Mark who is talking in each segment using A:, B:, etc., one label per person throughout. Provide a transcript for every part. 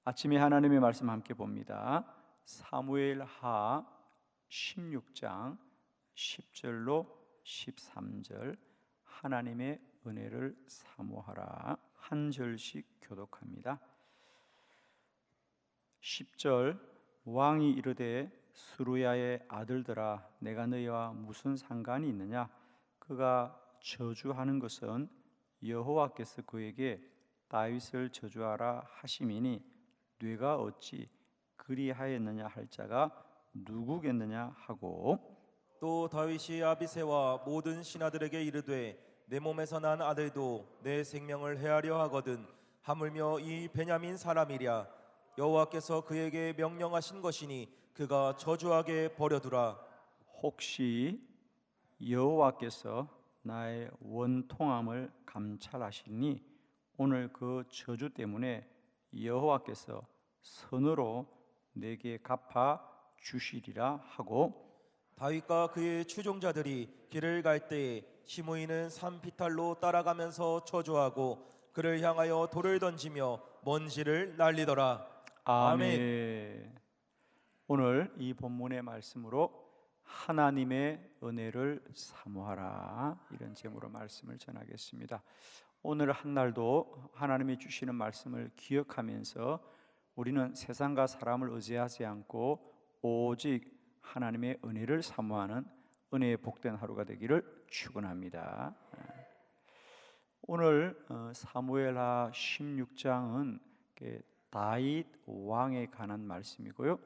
A: 아침에 하나님의 말씀 함께 봅니다. 사무엘하 16장 10절로 13절. 하나님의 은혜를 사모하라. 한 절씩 교독합니다. 10절. 왕이 이르되 스루야의 아들들아, 내가 너희와 무슨 상관이 있느냐? 그가 저주하는 것은 여호와께서 그에게 다윗을 저주하라 하심이니 뇌가 어찌 그리하였느냐 할 자가 누구겠느냐 하고,
B: 또 다윗이 아비새와 모든 신하들에게 이르되 내 몸에서 난 아들도 내 생명을 해하려 하거든 하물며 이 베냐민 사람이랴. 여호와께서 그에게 명령하신 것이니 그가 저주하게 버려두라.
A: 혹시 여호와께서 나의 원통함을 감찰하시니 오늘 그 저주 때문에 여호와께서 선으로 내게 갚아 주시리라 하고,
B: 다윗과 그의 추종자들이 길을 갈 때에 시므이는 산비탈로 따라가면서 저주하고 그를 향하여 돌을 던지며 먼지를 날리더라.
A: 아멘. 오늘 이 본문의 말씀으로 하나님의 은혜를 사모하라, 이런 제목으로 말씀을 전하겠습니다. 오늘 한 날도 하나님이 주시는 말씀을 기억하면서 우리는 세상과 사람을 의지하지 않고 오직 하나님의 은혜를 사모하는 은혜의 복된 하루가 되기를 축원합니다. 오늘 사무엘하 16장은 다윗 왕에 관한 말씀이고요.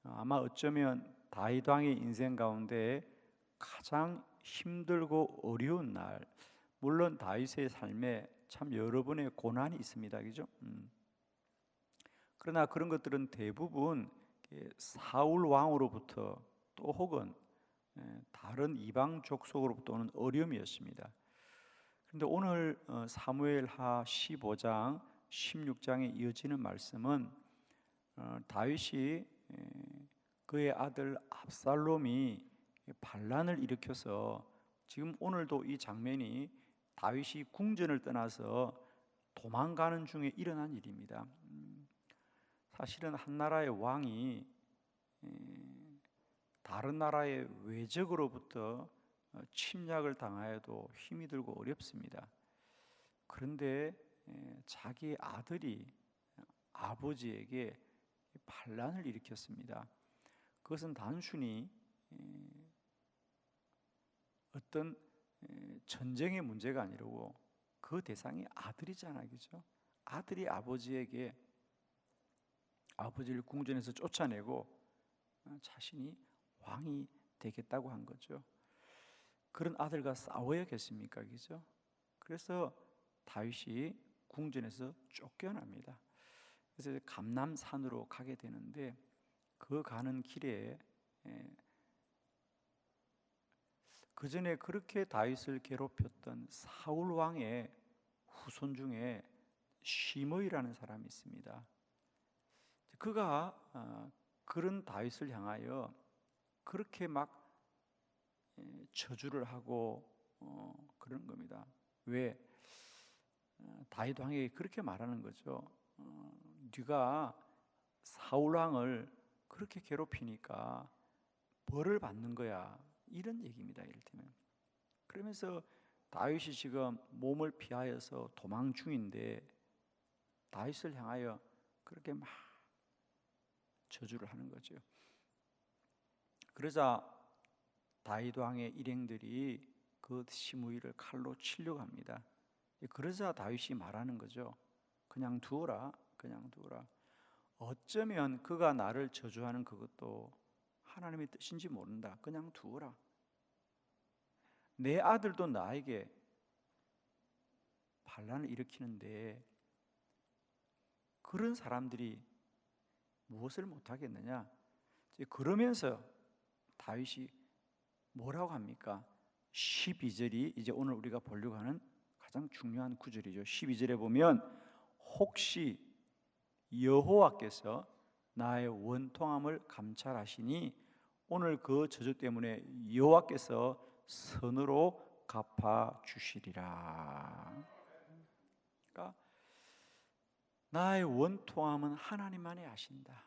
A: 아마 어쩌면 다윗 왕의 인생 가운데 가장 힘들고 어려운 날, 물론 다윗의 삶에 참 여러분의 고난이 있습니다, 그죠? 그러나 그런 것들은 대부분 사울 왕으로부터 또 혹은 다른 이방 족속으로부터 오는 어려움이었습니다. 그런데 오늘 사무엘하 15장 16장에 이어지는 말씀은 다윗이 그의 아들 압살롬이 반란을 일으켜서, 지금 오늘도 이 장면이 다윗이 궁전을 떠나서 도망가는 중에 일어난 일입니다. 사실은 한 나라의 왕이 다른 나라의 외적으로부터 침략을 당하여도 힘이 들고 어렵습니다. 그런데 자기 아들이 아버지에게 반란을 일으켰습니다. 그것은 단순히 어떤 전쟁의 문제가 아니고 그 대상이 아들이잖아요, 그죠? 아들이 아버지에게, 아버지를 궁전에서 쫓아내고 자신이 왕이 되겠다고 한 거죠. 그런 아들과 싸워야겠습니까, 그죠? 그래서 다윗이 궁전에서 쫓겨납니다. 그래서 감람산으로 가게 되는데, 그 가는 길에 그 전에 그렇게 다윗을 괴롭혔던 사울 왕의 후손 중에 시므이라는 사람이 있습니다. 그가 그런 다윗을 향하여 그렇게 막 저주를 하고 그런 겁니다. 왜? 다윗 왕에게 그렇게 말하는 거죠. 네가 사울 왕을 그렇게 괴롭히니까 벌을 받는 거야, 이런 얘기입니다. 이를테면. 그러면서 다윗이 지금 몸을 피하여서 도망 중인데 다윗을 향하여 그렇게 막 저주를 하는 거죠. 그러자 다윗 왕의 일행들이 그 시므이를 칼로 치려고 합니다. 그러자 다윗이 말하는 거죠. 그냥 두어라, 그냥 두어라. 어쩌면 그가 나를 저주하는 그것도 하나님의 뜻인지 모른다. 그냥 두어라. 내 아들도 나에게 반란을 일으키는데 그런 사람들이 무엇을 못하겠느냐? 그러면서 다윗이 뭐라고 합니까? 12절이 이제 오늘 우리가 보려고 하는 가장 중요한 구절이죠. 12절에 보면 혹시 여호와께서 나의 원통함을 감찰하시니 오늘 그 저주 때문에 여호와께서 선으로 갚아 주시리라. 그러니까 나의 원통함은 하나님만이 아신다.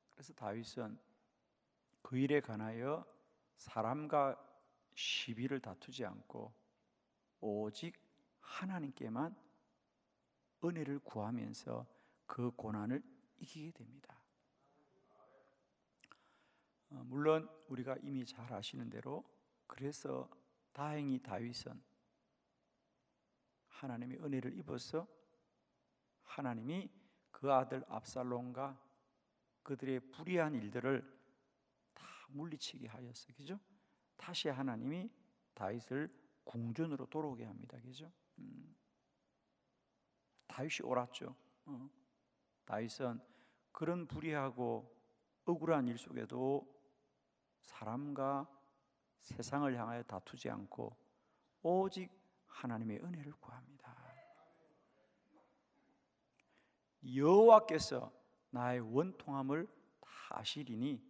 A: 그래서 다윗은 그 일에 관하여 사람과 시비를 다투지 않고 오직 하나님께만 은혜를 구하면서 그 고난을 이기게 됩니다. 물론 우리가 이미 잘 아시는 대로 그래서 다행히 다윗은 하나님의 은혜를 입어서 하나님이 그 아들 압살롬과 그들의 불의한 일들을 다 물리치게 하였어, 그죠? 다시 하나님이 다윗을 궁전으로 돌아오게 합니다, 그죠? 다윗이 옳았죠. 다윗은 그런 불의하고 억울한 일 속에도 사람과 세상을 향하여 다투지 않고 오직 하나님의 은혜를 구합니다. 여호와께서 나의 원통함을 다 아시리니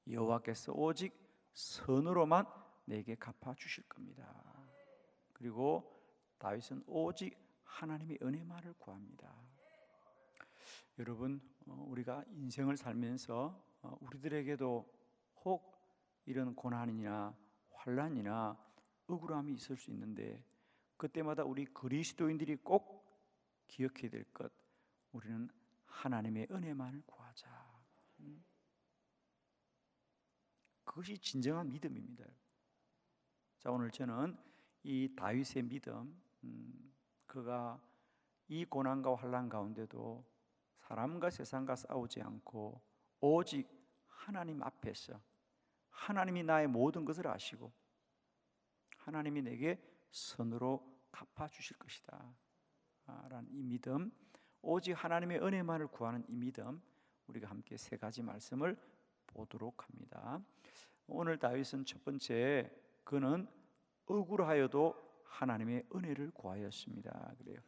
A: 여호와께서 오직 선으로만 내게 갚아주실 겁니다. 그리고 다윗은 오직 하나님의 은혜만을 구합니다. 여러분, 우리가 인생을 살면서 우리들에게도 혹 이런 고난이나 환난이나 억울함이 있을 수 있는데 그때마다 우리 그리스도인들이 꼭 기억해야 될 것, 우리는 하나님의 은혜만을 구하자. 그것이 진정한 믿음입니다. 자, 오늘 저는 이 다윗의 믿음, 그가 이 고난과 환난 가운데도 사람과 세상과 싸우지 않고 오직 하나님 앞에서 하나님이 나의 모든 것을 아시고 하나님이 내게 선으로 갚아주실 것이다 라는 이 믿음, 오직 하나님의 은혜만을 구하는 이 믿음, 우리가 함께 세 가지 말씀을 보도록 합니다. 오늘 다윗은 첫 번째, 그는 억울하여도 하나님의 은혜를 구하였습니다. 그래요.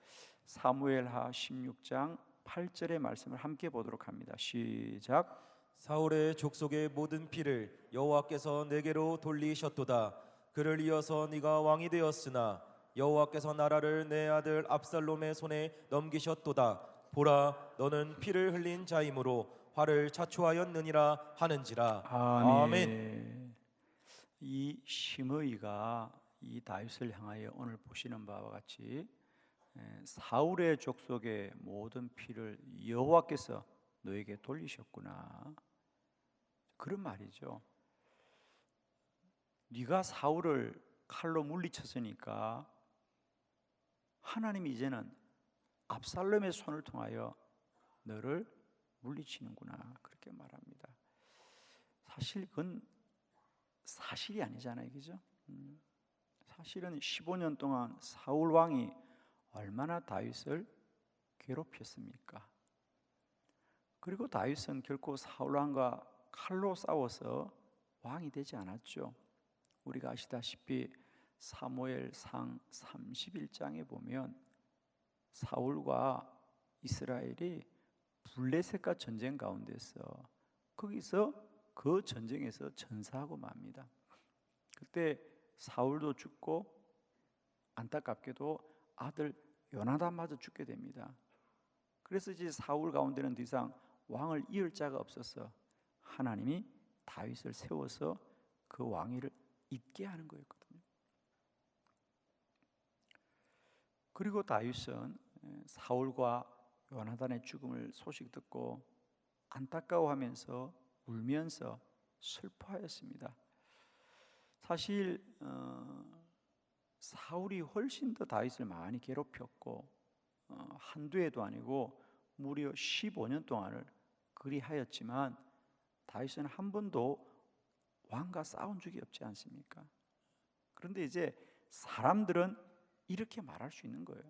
A: 사무엘하 16장 8절의 말씀을 함께 보도록 합니다. 시작.
B: 사울의 족속의 모든 피를 여호와께서 내게로 돌리셨도다. 그를 이어서 네가 왕이 되었으나 여호와께서 나라를 내 아들 압살롬의 손에 넘기셨도다. 보라, 너는 피를 흘린 자이므로 화를 자초하였느니라 하는지라. 아멘.
A: 이 시므이가 이 다윗을 향하여 오늘 보시는 바와 같이 사울의 족속의 모든 피를 여호와께서 너에게 돌리셨구나, 그런 말이죠. 네가 사울을 칼로 물리쳤으니까 하나님이 이제는 압살롬의 손을 통하여 너를 물리치는구나, 그렇게 말합니다. 사실 그건 사실이 아니잖아요, 그죠? 사실은 15년 동안 사울 왕이 얼마나 다윗을 괴롭혔습니까? 그리고 다윗은 결코 사울 왕과 칼로 싸워서 왕이 되지 않았죠. 우리가 아시다시피 사무엘상 31장에 보면 사울과 이스라엘이 블레셋과 전쟁 가운데서 거기서 그 전쟁에서 전사하고 맙니다. 그때 사울도 죽고 안타깝게도 아들 요나단마저 죽게 됩니다. 그래서 이제 사울 가운데는 더 이상 왕을 이을 자가 없어서 하나님이 다윗을 세워서 그 왕위를 잇게 하는 거였거든요. 그리고 다윗은 사울과 요나단의 죽음을 소식 듣고 안타까워하면서 울면서 슬퍼하였습니다. 사실 사울이 훨씬 더 다윗을 많이 괴롭혔고 한두 해도 아니고 무려 15년 동안을 그리 하였지만 다윗은 한 번도 왕과 싸운 적이 없지 않습니까? 그런데 이제 사람들은 이렇게 말할 수 있는 거예요.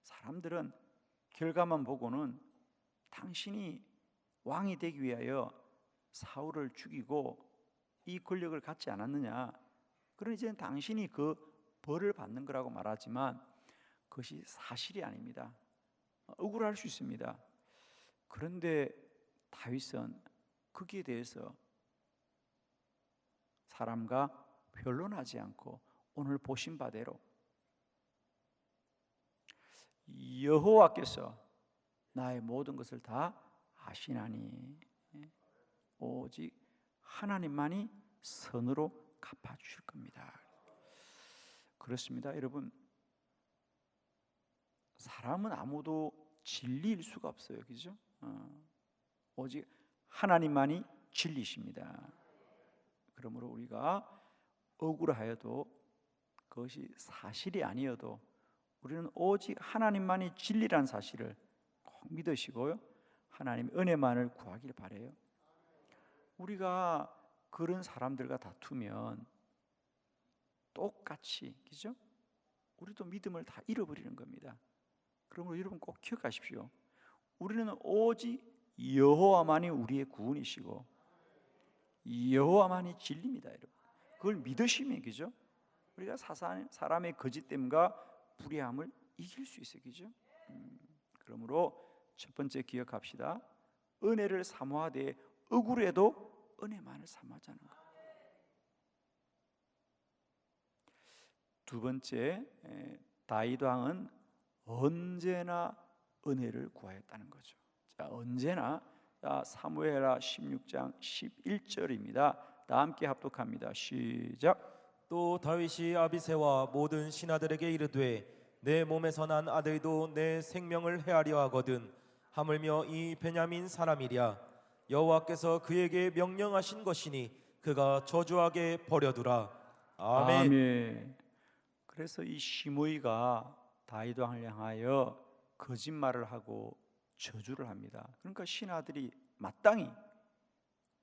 A: 사람들은 결과만 보고는 당신이 왕이 되기 위하여 사울을 죽이고 이 권력을 갖지 않았느냐, 그러니 이제 당신이 그 벌을 받는 거라고 말하지만 그것이 사실이 아닙니다. 억울할 수 있습니다. 그런데 다윗은 거기에 대해서 사람과 변론하지 않고 오늘 보신 바대로 여호와께서 나의 모든 것을 다 아시나니 오직 하나님만이 선으로 갚아주실 겁니다. 그렇습니다. 여러분, 사람은 아무도 진리일 수가 없어요. 그죠? 오직 하나님만이 진리십니다. 그러므로 우리가 억울하여도 그것이 사실이 아니어도 우리는 오직 하나님만이 진리란 사실을 꼭 믿으시고요, 하나님의 은혜만을 구하길 바라요. 우리가 그런 사람들과 다투면 똑같이, 그죠? 우리도 믿음을 다 잃어버리는 겁니다. 그러므로 여러분 꼭 기억하십시오. 우리는 오직 여호와만이 우리의 구원이시고 여호와만이 진리입니다. 여러분, 그걸 믿으시면, 그죠? 우리가 사람의 거짓됨과 불의함을 이길 수 있어요. 그죠? 그러므로 첫 번째 기억합시다. 은혜를 사모하되 억울해도 은혜만을 사모하자는 것. 두 번째, 다윗 왕은 언제나 은혜를 구하였다는 거죠. 자, 언제나. 자, 사무엘하 16장 11절입니다. 다 함께 합독합니다. 시작.
B: 또 다윗이 아비새와 모든 신하들에게 이르되 내 몸에서 난 아들도 내 생명을 해하려 하거든 하물며 이 베냐민 사람이랴 여호와께서 그에게 명령하신 것이니 그가 저주하게 버려두라. 아멘.
A: 아멘. 그래서 이 시므이가 다윗 왕을 향하여 거짓말을 하고 저주를 합니다. 그러니까 신하들이 마땅히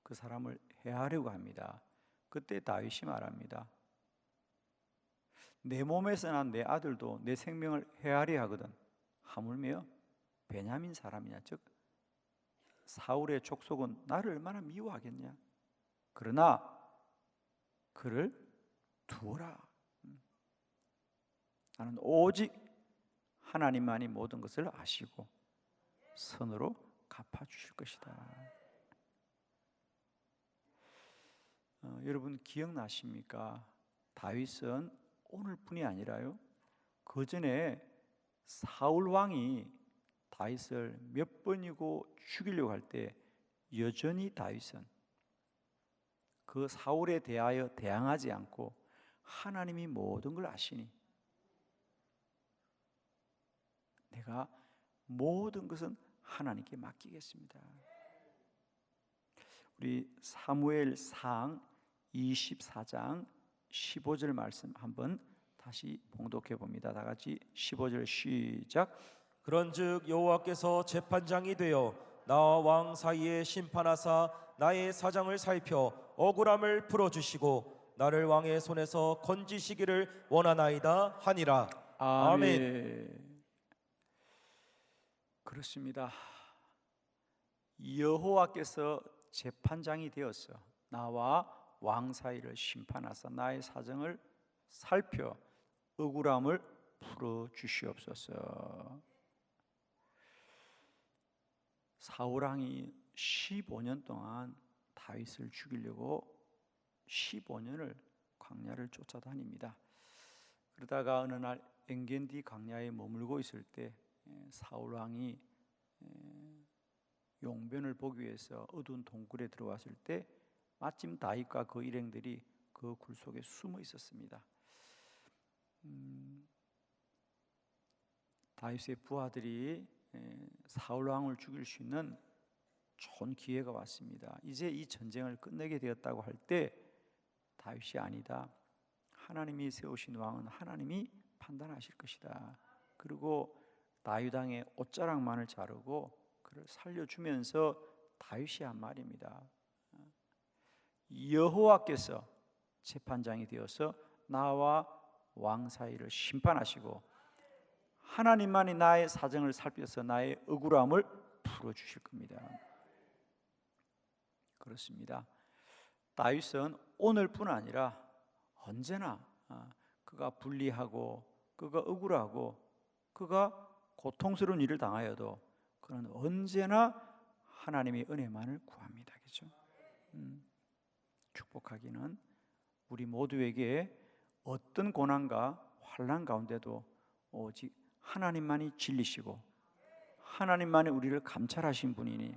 A: 그 사람을 해하려고 합니다. 그때 다윗이 말합니다. 내 몸에서 난 내 아들도 내 생명을 해하려 하거든 하물며 베냐민 사람이냐, 즉 사울의 족속은 나를 얼마나 미워하겠냐. 그러나 그를 두어라. 나는 오직 하나님만이 모든 것을 아시고 선으로 갚아주실 것이다. 여러분 기억나십니까? 다윗은 오늘뿐이 아니라요, 그 전에 사울 왕이 다윗을 몇 번이고 죽이려고 할 때 여전히 다윗은 그 사울에 대하여 대항하지 않고 하나님이 모든 걸 아시니 내가 모든 것은 하나님께 맡기겠습니다. 우리 사무엘상 24장 15절 말씀 한번 다시 봉독해 봅니다. 다 같이 15절 시작.
B: 그런즉 여호와께서 재판장이 되어 나와 왕 사이에 심판하사 나의 사정을 살펴 억울함을 풀어주시고 나를 왕의 손에서 건지시기를 원하나이다 하니라. 아멘.
A: 그렇습니다. 여호와께서 재판장이 되어서 나와 왕 사이를 심판하사 나의 사정을 살펴 억울함을 풀어 주시옵소서. 사울 왕이 15년 동안 다윗을 죽이려고 15년을 광야를 쫓아다닙니다. 그러다가 어느 날 엔게디 광야에 머물고 있을 때 사울 왕이 용변을 보기 위해서 어두운 동굴에 들어왔을 때 마침 다윗과 그 일행들이 그 굴 속에 숨어 있었습니다. 다윗의 부하들이 사울 왕을 죽일 수 있는 좋은 기회가 왔습니다. 이제 이 전쟁을 끝내게 되었다고 할 때 다윗이 아니다, 하나님이 세우신 왕은 하나님이 판단하실 것이다. 그리고 다윗 왕의 옷자락만을 자르고 그를 살려주면서 다윗이 한 말입니다. 여호와께서 재판장이 되어서 나와 왕 사이를 심판하시고 하나님만이 나의 사정을 살펴서 나의 억울함을 풀어주실 겁니다. 그렇습니다. 다윗은 오늘뿐 아니라 언제나 그가 불리하고 그가 억울하고 그가 고통스러운 일을 당하여도 그는 언제나 하나님의 은혜만을 구합니다. 그렇죠? 축복하기는 우리 모두에게 어떤 고난과 환난 가운데도 오직 하나님만이 진리시고 하나님만이 우리를 감찰하신 분이니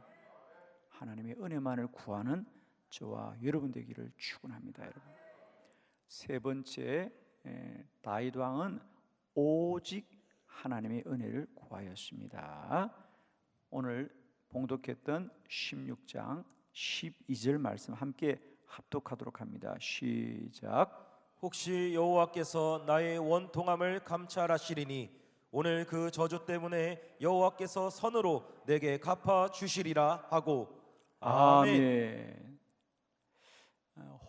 A: 하나님의 은혜만을 구하는 저와 여러분 되기를 축원합니다. 여러분. 세 번째, 다윗 왕은 오직 하나님의 은혜를 구하였습니다. 오늘 봉독했던 16장 12절 말씀 함께 합독하도록 합니다. 시작.
B: 혹시 여호와께서 나의 원통함을 감찰하시리니 오늘 그 저주 때문에 여호와께서 선으로 내게 갚아 주시리라 하고. 아멘.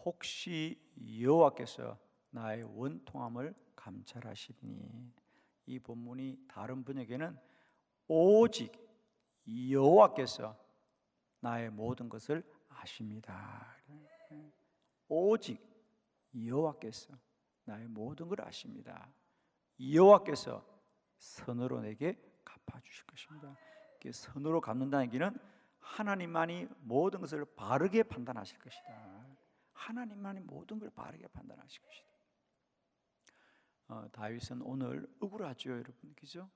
A: 혹시 여호와께서 나의 원통함을 감찰하시리니, 이 본문이 다른 분에게는 오직 여호와께서 나의 모든 것을 아십니다. 오직 여호와께서 나의 모든 걸 아십니다. 여호와께서 선으로 내게 갚아주실 것입니다. 선으로 갚는다는 얘기는 하나님만이 모든 것을 바르게 판단하실 것이다. 하나님만이 모든 걸 바르게 판단하실 것이다. 다윗은 오늘 억울하죠, 여러분, 그죠?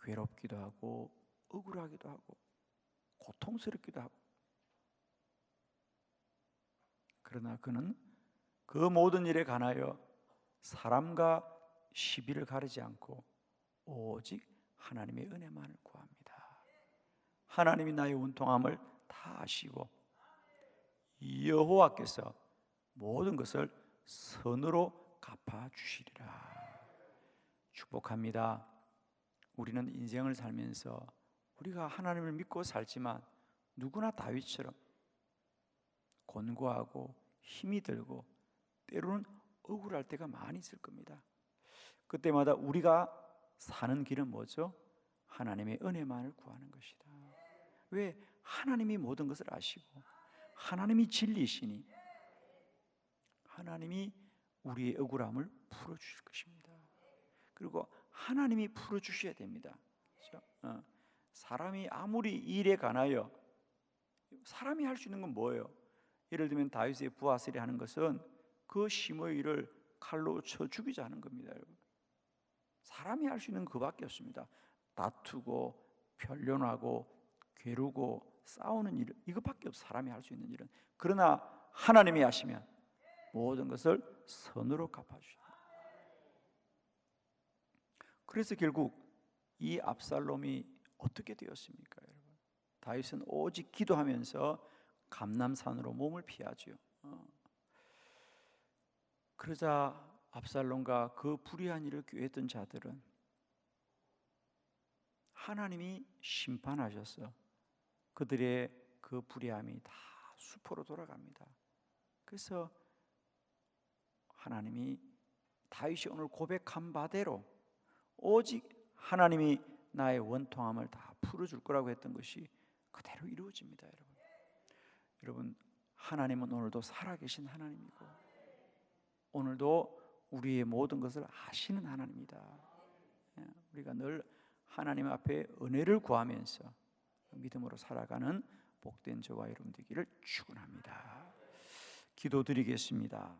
A: 괴롭기도 하고 억울하기도 하고 고통스럽기도 하고, 그러나 그는 그 모든 일에 관하여 사람과 시비를 가리지 않고 오직 하나님의 은혜만을 구합니다. 하나님이 나의 원통함을 다 아시고 여호와께서 모든 것을 선으로 갚아주시리라. 축복합니다. 우리는 인생을 살면서 우리가 하나님을 믿고 살지만 누구나 다윗처럼 곤고하고 힘이 들고 때로는 억울할 때가 많이 있을 겁니다. 그때마다 우리가 사는 길은 뭐죠? 하나님의 은혜만을 구하는 것이다. 왜? 하나님이 모든 것을 아시고 하나님이 진리시니 하나님이 우리의 억울함을 풀어주실 것입니다. 그리고 하나님이 풀어주셔야 됩니다. 그렇죠? 사람이 아무리 일에 관하여 사람이 할 수 있는 건 뭐예요? 예를 들면 다윗의 부하들이 하는 것은 그 심의 일을 칼로 쳐 죽이자 하는 겁니다, 여러분. 사람이 할 수 있는 그밖에 없습니다. 다투고 변론하고 괴르고 싸우는 일, 이것밖에 없어. 사람이 할 수 있는 일은. 그러나 하나님이 하시면 모든 것을 선으로 갚아주십니다. 그래서 결국 이 압살롬이 어떻게 되었습니까, 여러분? 다윗은 오직 기도하면서 감람산으로 몸을 피하죠. 그러자 압살롬과 그 불의한 일을 꾀했던 자들은 하나님이 심판하셔서 그들의 그 불의함이 다 수포로 돌아갑니다. 그래서 하나님이 다윗이 오늘 고백한 바대로 오직 하나님이 나의 원통함을 다 풀어줄 거라고 했던 것이 그대로 이루어집니다, 여러분. 여러분, 하나님은 오늘도 살아계신 하나님이고 오늘도 우리의 모든 것을 아시는 하나님이다. 우리가 늘 하나님 앞에 은혜를 구하면서 믿음으로 살아가는 복된 저와 여러분 되기를 축원합니다. 기도드리겠습니다.